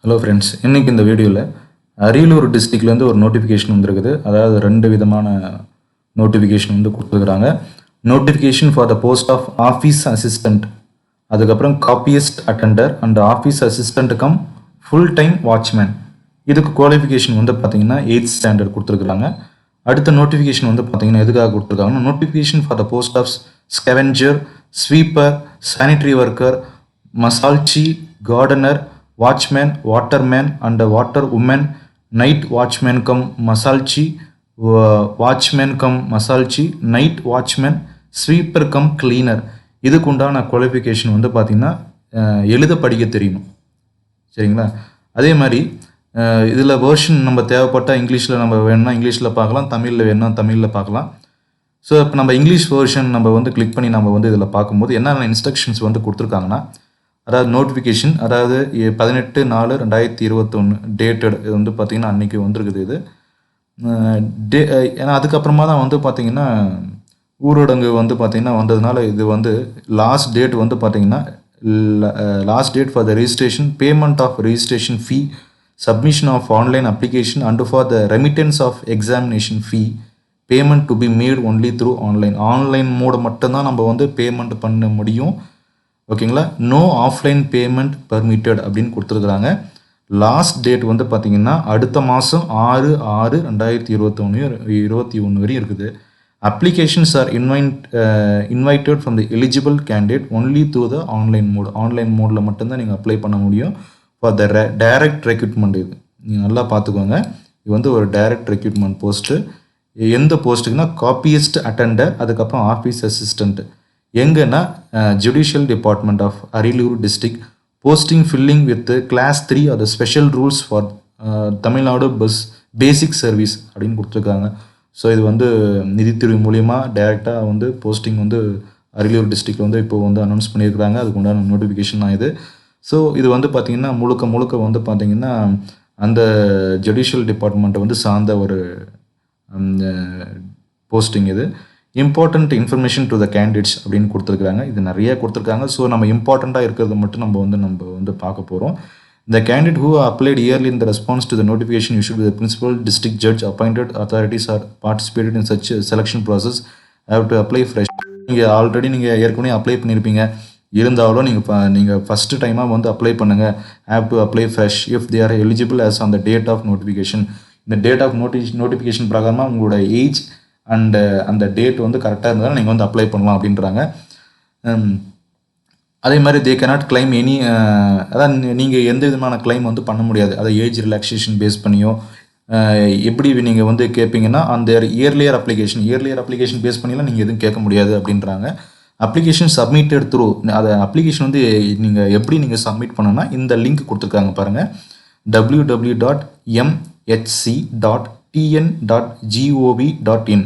Hello friends, இன்றைக்கி இந்த வீடியோவில் அரியலூர் டிஸ்ட்ரிக்ட்லேருந்து ஒரு நோட்டிஃபிகேஷன் வந்துருக்குது. அதாவது 2 விதமான நோட்டிஃபிகேஷன் வந்து கொடுத்துருக்குறாங்க. Notification for the post of office assistant, அதுக்கப்புறம் copyist attender and office assistant cum full time watchman. இதுக்கு குவாலிஃபிகேஷன் வந்து பார்த்தீங்கன்னா 8th ஸ்டாண்டர்ட் கொடுத்துருக்குறாங்க. அடுத்த நோட்டிஃபிகேஷன் வந்து பார்த்தீங்கன்னா எதுக்காக கொடுத்துருக்காங்கன்னா, notification for the post of scavenger, sweeper, sanitary worker, மசால்ச்சி, gardener, watchman, waterman and water woman, night watchman cum மசால்ச்சி, வாட்ச்மேன் கம் மசால்ச்சி, night watchman, sweeper cum cleaner. இதுக்கு உண்டான குவாலிஃபிகேஷன் வந்து பார்த்திங்கன்னா எழுத படிக்க தெரியணும். சரிங்களா? அதே மாதிரி இதில் வேர்ஷன் நம்ம தேவைப்பட்டால் இங்கிலீஷில் நம்ம வேணும்னா இங்கிலீஷில் பார்க்கலாம், தமிழில் வேணும்னா தமிழில் பார்க்கலாம். ஸோ இப்போ நம்ம இங்கிலீஷ் வேர்ஷன் நம்ம வந்து கிளிக் பண்ணி நம்ம வந்து இதில் பார்க்கும்போது என்னென்ன இன்ஸ்ட்ரக்ஷன்ஸ் வந்து கொடுத்துருக்காங்கன்னா, அதாவது நோட்டிஃபிகேஷன், அதாவது 18/4/2021 டேட்டட். இது வந்து பார்த்திங்கன்னா அன்றைக்கி வந்துருக்குது இது. ஏன்னா அதுக்கப்புறமா தான் வந்து பார்த்திங்கன்னா ஊரடங்கு வந்து பார்த்திங்கன்னா வந்ததுனால இது வந்து லாஸ்ட் டேட் வந்து பார்த்திங்கன்னா last date for the registration, payment of registration fee, submission of online application and for the remittance of examination fee, payment to be made only through online. Online mode மட்டும்தான் நம்ம வந்து payment பண்ண முடியும். ஓகேங்களா? No offline payment permitted அப்படின்னு கொடுத்துருக்குறாங்க. Last date வந்து பார்த்திங்கன்னா அடுத்த மாதம் 6/6/2021 வரையும் இருக்குது. Applications are invited from the eligible candidate only through the online mode. Online மோடில் மட்டும்தான் நீங்கள் அப்ளை பண்ண முடியும் ஃபார் த டைரக்ட் ரெக்ரூட்மெண்ட். இது நீங்கள் நல்லா பார்த்துக்கோங்க. இது வந்து ஒரு டைரக்ட் ரெக்ரூட்மெண்ட் போஸ்ட்டு. எந்த போஸ்ட்டுக்குன்னா காப்பியஸ்ட் அட்டெண்டர், அதுக்கப்புறம் ஆஃபீஸ் அசிஸ்டண்ட். எங்கன்னா judicial department of Ariyalur district. Posting filling with class 3 R the special rules for Tamil Nadu basic service அப்படின்னு கொடுத்துருக்காங்க. ஸோ இது வந்து நிதித்துறை மூலிமா டைரெக்டாக வந்து போஸ்டிங் வந்து அரியலூர் டிஸ்ட்ரிக்ட் வந்து இப்போ வந்து அனௌன்ஸ் பண்ணியிருக்கிறாங்க. அதுக்கு உண்டான நோட்டிஃபிகேஷன் தான் இது. ஸோ இது வந்து பார்த்திங்கன்னா முழுக்க வந்து பார்த்திங்கன்னா அந்த ஜுடிஷியல் டிபார்ட்மெண்ட்டை வந்து சார்ந்த ஒரு போஸ்டிங் இது. Important information to the candidates அப்படின்னு கொடுத்துருக்காங்க. இது நிறைய கொடுத்துருக்காங்க. ஸோ நம்ம இம்பார்ட்டண்ட்டாக இருக்கிறத மட்டும் நம்ம வந்து பார்க்க போகிறோம். The candidate who applied yearly in the response to the notification issued by the principal district judge appointed authorities or participated in such a selection process have to apply fresh. நீங்கள் already நீங்கள் ஏற்கனவே apply பண்ணியிருப்பீங்க, இருந்தாலும் நீங்கள் first டைமாக வந்து apply பண்ணுங்கள். have to apply fresh if they are eligible as on the date of notification. இந்த டேட் ஆஃப் நோட்டிஃபிகேஷன் பிரகாரமாக உங்களோட ஏஜ் அண்ட் அந்த டேட் வந்து கரெக்டாக இருந்தாலும் நீங்கள் வந்து அப்ளை பண்ணலாம் அப்படின்றாங்க. அதே மாதிரி தே கேனாட் கிளைம் எனி, அதான் நீங்கள் எந்த விதமான கிளைம் வந்து பண்ண முடியாது. அதை ஏஜ் ரிலாக்ஸேஷன் பேஸ் பண்ணியோ எப்படி நீங்கள் வந்து கேட்பீங்கன்னா அந்த இயர்லியர் அப்ளிகேஷன் பேஸ் பண்ணிலாம் நீங்கள் எதுவும் கேட்க முடியாது அப்படின்றாங்க. அப்ளிகேஷன் சப்மிட்டட் த்ரூ, அதை அப்ளிகேஷன் வந்து நீங்கள் எப்படி நீங்கள் சப்மிட் பண்ணணும்னா இந்த லிங்க் கொடுத்துருக்காங்க பாருங்கள், www.mhc.tn.gov.in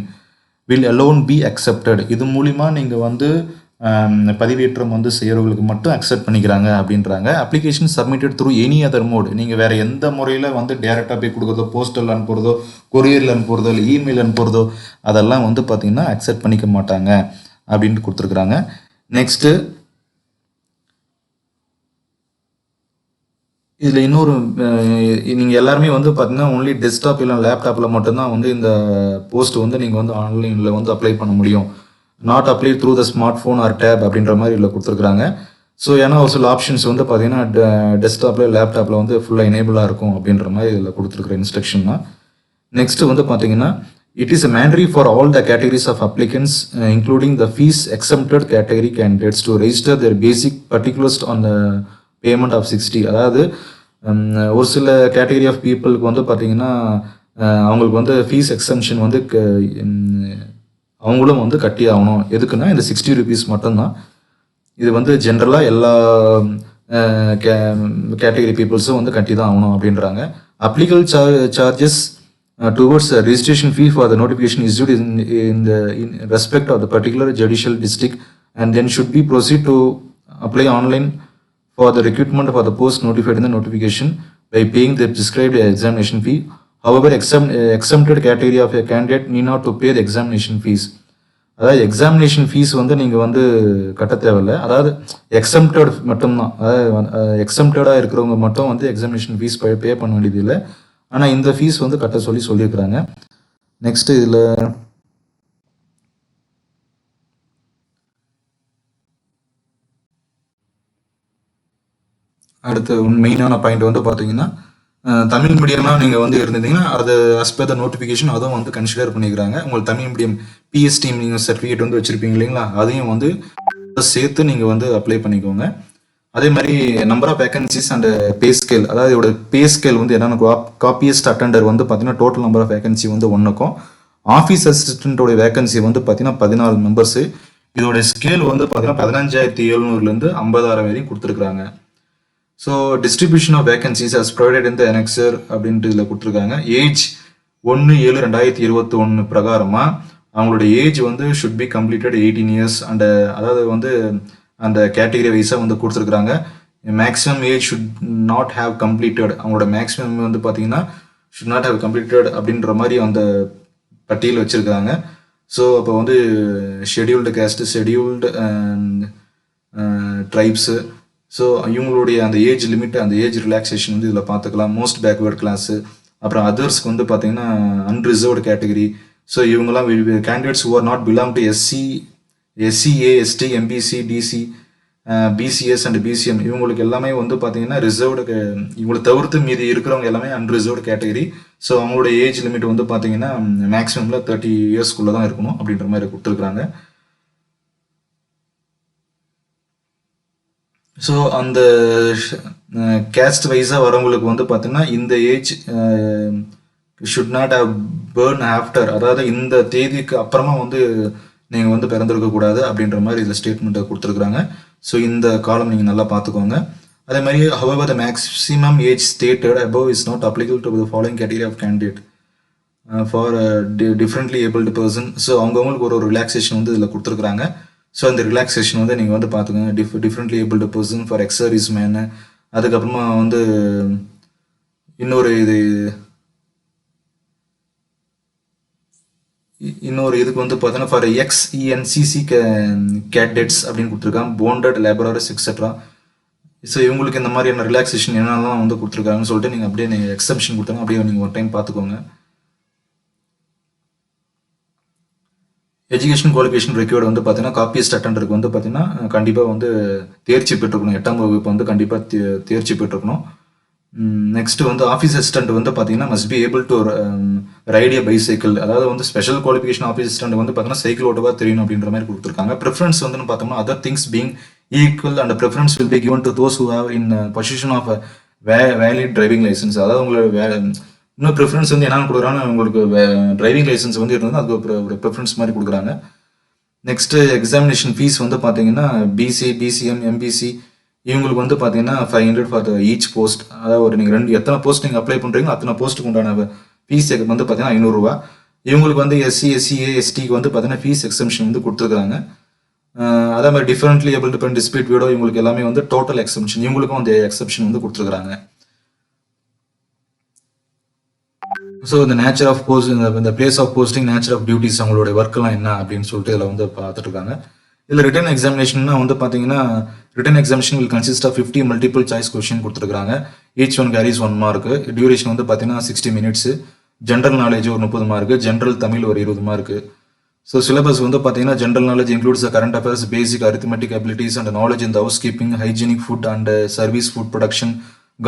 will alone be accepted. இது மூலிமா நீங்கள் வந்து பதிவேற்றம் வந்து செய்கிறவங்களுக்கு மட்டும் அக்செப்ட் பண்ணிக்கிறாங்க அப்படின்றாங்க. Application submitted through any other mode, நீங்கள் வேறு எந்த முறையில் வந்து டேரெக்டாக போய் கொடுக்குறதோ, போஸ்டல் அனுப்புகிறதோ, கொரியரில் அனுப்புகிறதோ, இல்லை இமெயில் அனுப்புகிறதோ அதெல்லாம் வந்து பார்த்திங்கன்னா அக்செப்ட் பண்ணிக்க மாட்டாங்க அப்படின்ட்டு கொடுத்துருக்குறாங்க. நெக்ஸ்ட்டு இதில் இன்னொரு, நீங்கள் எல்லாருமே வந்து பார்த்தீங்கன்னா ஒன்லி டெஸ்க்டாப் இல்லை லேப்டாப்பில் மட்டும்தான் வந்து இந்த போஸ்ட் வந்து நீங்கள் வந்து ஆன்லைனில் வந்து அப்ளை பண்ண முடியும். Not apply through the smart phone or tab அப்படின்ற மாதிரி இதில் கொடுத்துருக்குறாங்க. ஸோ ஏன்னா ஒரு சில ஆப்ஷன்ஸ் வந்து பார்த்தீங்கன்னா டெஸ்க்டாப்பில் லேப்டாப்பில் வந்து ஃபுல்லாக எனேபிளாக இருக்கும் அப்படின்ற மாதிரி இதில் கொடுத்துருக்குற இன்ஸ்ட்ரக்ஷன் தான். நெக்ஸ்ட்டு வந்து பார்த்தீங்கன்னா it is a mandatory for all the categories of applicants including the fees exempted category candidates to register their basic particulars on the payment of 60. அதாவது ஒரு சில கேட்டகரி ஆஃப் பீப்புளுக்கு வந்து பார்த்திங்கன்னா அவங்களுக்கு வந்து ஃபீஸ் எக்ஸம்ஷன் வந்து அவங்களும் வந்து கட்டி ஆகணும். எதுக்குன்னா இந்த 60 rupees மட்டும்தான். இது வந்து ஜென்ரலாக எல்லா கேட்டகரி பீப்புள்ஸும் வந்து கட்டி தான் ஆகணும் அப்படின்றாங்க. Applicable charges towards the registration fee for the notification issued in respect of the particular judicial district and then should be proceed to apply online for the recruitment for the post notified in the notification by paying the prescribed examination fee. However, exempted category of a candidate need not to pay the examination fees. அதாவது examination fees வந்து நீங்கள் வந்து கட்ட தேவையில்லை. அதாவது exempted மட்டும்தான். அதாவது எக்ஸம்டடாக இருக்கிறவங்க மட்டும் வந்து எக்ஸாமினேஷன் ஃபீஸ் பே பண்ண வேண்டியது இல்லை. ஆனால் இந்த ஃபீஸ் வந்து கட்ட சொல்லியிருக்கிறாங்க. நெக்ஸ்ட்டு இதில் அடுத்த மெயினான பாயிண்ட் வந்து பார்த்தீங்கன்னா, தமிழ் மீடியமாக நீங்கள் வந்து இருந்தீங்கன்னா அது அஸ் பர் த நோட்டிஃபிகேஷன் அதுவும் வந்து கன்சிடர் பண்ணிக்கிறாங்க. உங்களுக்கு தமிழ் மீடியம் பிஎஸ்டி நீங்கள் சர்டிஃபிகேட் வந்து வச்சுருப்பீங்க இல்லைங்களா, அதையும் வந்து சேர்த்து நீங்கள் வந்து அப்ளை பண்ணிக்கோங்க. அதே மாதிரி number of vacancies and pay scale, அதாவது இதோட பே ஸ்கேல் வந்து என்னென்ன காப்பியஸ்ட் அட்டெண்டர் வந்து பார்த்தீங்கன்னா டோட்டல் நம்பர் ஆஃப் வேகன்சி வந்து ஒன்றுக்கும், ஆஃபீஸ் அசிஸ்டண்ட்டோட வேகன்சி வந்து பார்த்தீங்கன்னா 14 மெம்பர்ஸு. இதோட ஸ்கேல் வந்து பார்த்தீங்கன்னா 15,700லேருந்து 50,000 வரையும் கொடுத்துருக்குறாங்க. So distribution of vacancies as provided in the annexure அப்படின்ட்டு இதில் கொடுத்துருக்காங்க. ஏஜ் 1/7/2021 பிரகாரமாக அவங்களோட ஏஜ் வந்து should be completed 18 years and அதாவது வந்து அந்த கேட்டகரி வைஸாக வந்து கொடுத்துருக்குறாங்க. Maximum age should not have completed, அவங்களோட மேக்ஸிமம் வந்து பார்த்தீங்கன்னா ஷுட் நாட் ஹேவ் கம்ப்ளீட்டட் அப்படின்ற மாதிரி அந்த பட்டியல் வச்சுருக்காங்க. ஸோ அப்போ வந்து scheduled caste, scheduled tribes, so இவங்களுடைய அந்த ஏஜ் லிமிட், அந்த ஏஜ் ரிலாக்ஸேஷன் வந்து இதில் பார்த்துக்கலாம். மோஸ்ட் பேக்வேர்ட் கிளாஸு, அப்புறம் அதர்ஸ்க்கு வந்து பார்த்தீங்கன்னா அன்ரிசர்வ்டு கேட்டகரி. ஸோ இவங்கெல்லாம் candidates who are not belong to SCA, ST, MBC, DC, BCS and BCM இவங்களுக்கு எல்லாமே வந்து பார்த்தீங்கன்னா ரிசர்வ்டு, இவங்களை தவிர்த்து மீதி இருக்கிறவங்க எல்லாமே அன்ரிசர்வ்டு கேட்டகரி. ஸோ அவங்களோட ஏஜ் லிமிட் வந்து பார்த்தீங்கன்னா மேக்ஸிமமில் 30 இயர்ஸ்க்குள்ளே தான் இருக்கணும் அப்படின்ற மாதிரி கொடுத்துருக்குறாங்க. ஸோ அந்த கேஸ்ட் வைஸாக வரவங்களுக்கு வந்து பார்த்தீங்கன்னா இந்த age should not have born after, அதாவது இந்த தேதிக்கு அப்புறமா வந்து நீங்கள் வந்து பிறந்திருக்கக்கூடாது அப்படின்ற மாதிரி இதில் ஸ்டேட்மெண்ட்டை கொடுத்துருக்குறாங்க. ஸோ இந்த காலம் நீங்கள் நல்லா பார்த்துக்கோங்க. அதே மாதிரி however the maximum age stated above is not applicable to the following category of candidate for a differently abled person. So அவங்கவுங்களுக்கு ஒரு ரிலாக்ஸேஷன் வந்து இதில் கொடுத்துருக்குறாங்க. ஸோ அந்த ரிலாக்ஸேஷன் வந்து நீங்கள் வந்து பார்த்துக்கோங்க. Differently abled person, for ex service menu, அதுக்கப்புறமா வந்து இன்னொரு இதுக்கு வந்து பார்த்தீங்கன்னா ஃபார் எக்ஸ்இஎன்சிசி கேடெட்ஸ் அப்படின்னு கொடுத்துருக்காங்க, போண்டட் லேபரர்ஸ் எக்ஸெட்ரா. ஸோ இவங்களுக்கு இந்த மாதிரியான ரிலாக்ஸேஷன் என்னென்னலாம் வந்து கொடுத்துருக்காங்கன்னு சொல்லிட்டு நீங்கள் அப்படியே நீங்கள் எக்ஸப்ஷன் கொடுத்தாங்க, அப்படியே நீங்கள் ஒரு டைம் பார்த்துக்கோங்க. எஜுகேஷன் குவாலிஃபிகேஷன் ரெக்யூர்டு வந்து பார்த்தீங்கன்னா காப்பியஸ்ட் அட்டெண்டருக்கு வந்து பார்த்தீங்கன்னா கண்டிப்பாக வந்து தேர்ச்சி பெற்றுக்கணும். 8ஆம் வகுப்பு வந்து கண்டிப்பாக தேர்ச்சி பெற்றுக்கணும். நெக்ஸ்ட் வந்து ஆஃபீஸ் அசிஸ்டன்ட் வந்து பார்த்தீங்கன்னா must be able to right A bicycle, அதாவது வந்து ஸ்பெஷல் குவாலிஃபிகேஷன் ஆஃபீஸ் அசிஸ்டன்ட் வந்து பார்த்தீங்கன்னா சைக்கிள் ஓட்டவா தெரியணும் அப்படின்ற மாதிரி கொடுத்துருக்காங்க. ப்ரிஃபரன்ஸ் வந்து பார்த்தோம்னா other things being equal and preference will be given to those who have in position of valid driving licence, அதாவது உங்களோட இன்னும் ப்ரிஃபரன்ஸ் வந்து என்னென்னு கொடுக்குறாங்க, உங்களுக்கு டிரைவிங் லைசன்ஸ் வந்து இருந்தது அதுக்கு ஒரு ப்ரிஃபரன்ஸ் மாதிரி கொடுக்குறாங்க. நெக்ஸ்ட்டு எக்ஸாமினேஷன் ஃபீஸ் வந்து பார்த்தீங்கன்னா பிசி, பிசிஎம், எம்பிசி இவங்களுக்கு வந்து பார்த்தீங்கன்னா 500 ஃபார் ஈச் போஸ்ட், அதாவது ஒரு நீங்கள் எத்தனை போஸ்ட் நீங்கள் அப்ளை பண்ணுறீங்களோ அத்தனை போஸ்ட்டுக்கு உண்டான ஃபீஸ் வந்து பார்த்தீங்கன்னா 500 ரூபா. இவங்களுக்கு வந்து எஸ்சி, எஸ்சிஏ, எஸ்டிக்கு வந்து பார்த்தீங்கன்னா ஃபீஸ் எக்ஸம்ஷன் வந்து கொடுத்துருக்காங்க. அதே மாதிரி differently able to pen dispute widow இவங்களுக்கு எல்லாமே வந்து டோட்டல் எக்ஸம்ஷன், இவங்களுக்கும் அந்த எக்ஸப்ஷன் வந்து கொடுத்துருக்காங்க. ஸோ இந்த நேச்சர் ஆஃப் போஸ்ட், இந்த place of posting, nature of duties, அவங்களோட ஒர்க்கெல்லாம் என்ன அப்படின்னு சொல்லிட்டு இதில் வந்து பார்த்துட்டு இருக்காங்க. இதில் ரிட்டன் எக்ஸாமினேஷன்னா வந்து பார்த்தீங்கன்னா written examination will consist of 50 multiple choice question கொடுத்துருக்காங்க. Each one carries 1 mark. Duration வந்து பார்த்தீங்கன்னா 60 மினிட்ஸ். ஜென்ரல் நாலேஜ் ஒரு 30 மார்க், ஜென்ரல் தமிழ் ஒரு 20 மார்க். ஸோ சிலபஸ் வந்து பார்த்தீங்கன்னா general knowledge includes current affairs, basic arithmetic abilities and knowledge in the house keeping, hygienic food and service food production,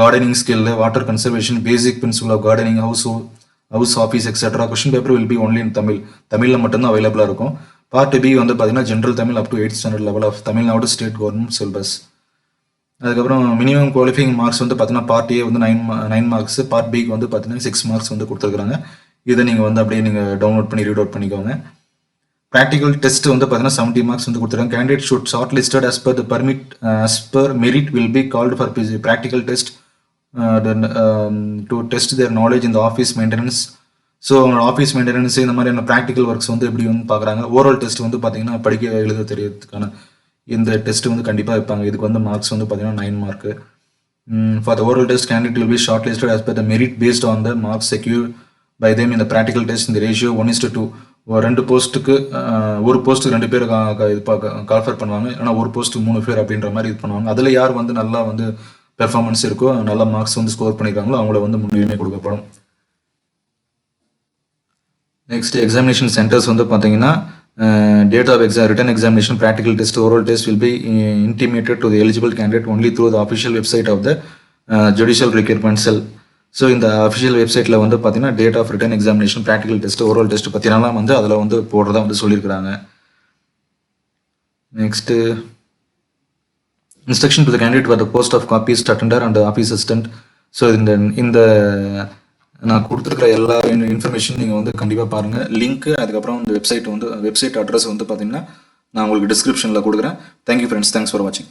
gardening skill, water conservation, basic principal of gardening, house office etcetera. Question paper will be only in தமிழில் மட்டும்தான் அவைலபிளாக இருக்கும். Part B வந்து பார்த்தீங்கன்னா general Tamil up to 8th standard level of Tamil Nadu state government syllabus. அதுக்கப்புறம் minimum qualifying marks வந்து பார்த்தீங்கன்னா part A வந்து 9 மார்க்ஸ், பார்ட் பிக்கு வந்து பார்த்தீங்கன்னா 6 மார்க்ஸ் வந்து கொடுத்துருக்காங்க. இதை நீங்கள் வந்து அப்படியே நீங்கள் டவுன்லோட் பண்ணி ரீட் அவுட் பண்ணிக்கோங்க. ப்ராக்டிகல் டெஸ்ட் வந்து பார்த்தீங்கன்னா 70 மார்க்ஸ் வந்து கொடுத்துருக்காங்க. Candidate should short listed as per merit will be called for practical test to test their knowledge in the office maintenance. So அவங்களோட ஆஃபீஸ் மெயின்டெனன்ஸ் இந்த மாதிரியான ப்ராக்டிக்கல் ஒர்க்ஸ் வந்து எப்படி வந்து பார்க்குறாங்க. ஓரல் டெஸ்ட் வந்து பார்த்தீங்கன்னா படிக்க எழுத தெரியறதுக்கான இந்த டெஸ்ட் வந்து கண்டிப்பாக வைப்பாங்க. இதுக்கு வந்து மார்க்ஸ் வந்து பார்த்தீங்கன்னா 9 mark. For the oral test candidate will be shortlisted as per the merit based on the marks secured by them in the practical test in the ratio 1:2. 2 போஸ்ட்டுக்கு ஒரு போஸ்ட்டுக்கு 2 பேர் இது கால்ஃபர் பண்ணுவாங்க, ஆனால் ஒரு போஸ்ட்டுக்கு 3 பேர் அப்படின்ற மாதிரி இது பண்ணுவாங்க. அதில் யார் வந்து நல்லா வந்து பெர்ஃபார்மன்ஸ் இருக்கோ, நல்ல மார்க்ஸ் வந்து ஸ்கோர் பண்ணியிருக்காங்களோ அவங்கள வந்து முன்னுரிமை கொடுக்கப்படும். நெக்ஸ்ட் எக்ஸாமினேஷன் சென்டர்ஸ் வந்து பார்த்தீங்கன்னா date of written examination, practical test, oral test will be intimated to the eligible candidate only through the official website of the judicial recruitment cell. So இந்த official வெப்சைட்டில் வந்து பார்த்தீங்கன்னா date of written examination, practical test, oral test பற்றினாலாம் வந்து அதில் வந்து போடுறதா வந்து சொல்லியிருக்கிறாங்க. Next instruction to the candidate for the post of copyist attender and office assistant. So இந்த நான் கொடுத்துருக்குற எல்லா இன்ஃபர்மேஷன் நீங்கள் வந்து கண்டிப்பாக பாருங்கள். லிங்க்கு அதுக்கப்புறம் இந்த வெப்சைட் அட்ரஸ் வந்து பார்த்தீங்கன்னா நான் உங்களுக்கு டிஸ்கிரிப்ஷனில் கொடுக்குறேன். தேங்க்யூ ஃப்ரெண்ட்ஸ், தேங்க்ஸ் ஃபார் வாட்சிங்.